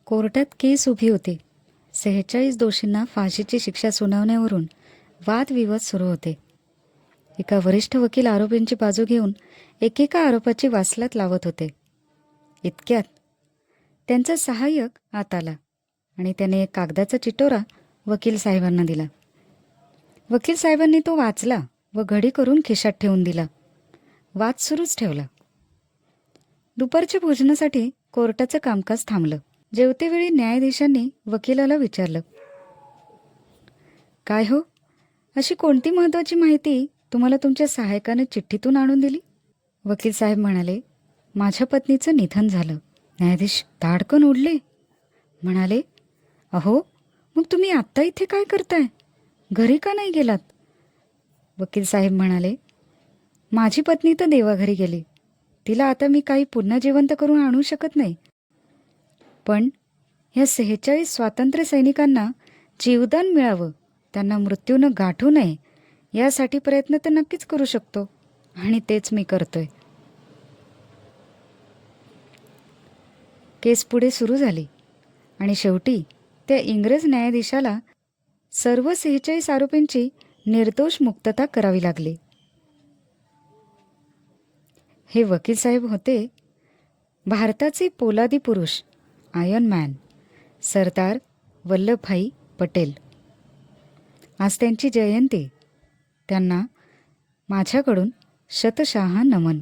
कोर्टात केस उभी होती. 46 दोषींना फाशीची शिक्षा सुनावण्यावरून वादविवाद सुरू होते. एका वरिष्ठ वकील आरोपींची बाजू घेऊन एकेका आरोपाची वासलात लावत होते. इतक्यात त्यांचा सहाय्यक आत आला आणि त्याने एक कागदाचा चिटोरा वकील साहेबांना दिला. वकील साहेबांनी तो वाचला व घडी करून खिशात ठेवून दिला. वाद सुरूच ठेवला. दुपारच्या भोजनासाठी कोर्टाचं कामकाज थांबलं. जेवतेवेळी न्यायाधीशांनी वकिलाला विचारलं, काय हो, अशी कोणती महत्त्वाची माहिती तुम्हाला तुमच्या सहायकाने चिठ्ठीतून आणून दिली? वकील साहेब म्हणाले, माझ्या पत्नीचं निधन झालं. न्यायाधीश ताडकन उडले. म्हणाले, अहो, मग तुम्ही आत्ता इथे काय करताय? घरी का नाही गेलात? वकील साहेब म्हणाले, माझी पत्नी तर देवाघरी गेली. तिला आता मी काही पुन्हा जिवंत करून आणू शकत नाही. पण ह्या 46 स्वातंत्र्य सैनिकांना जीवदान मिळावं, त्यांना मृत्यूनं गाठू नये, यासाठी प्रयत्न तर नक्कीच करू शकतो आणि तेच मी करतोय. केस पुढे सुरू झाली आणि शेवटी त्या इंग्रज न्यायाधीशाला सर्व 46 आरोपींची निर्दोष मुक्तता करावी लागली. हे वकील साहेब होते भारताचे पोलादी पुरुष, आयर्न मॅन, सरदार वल्लभभाई पटेल. आज त्यांची जयंती. त्यांना माझ्याकडून शतशः नमन.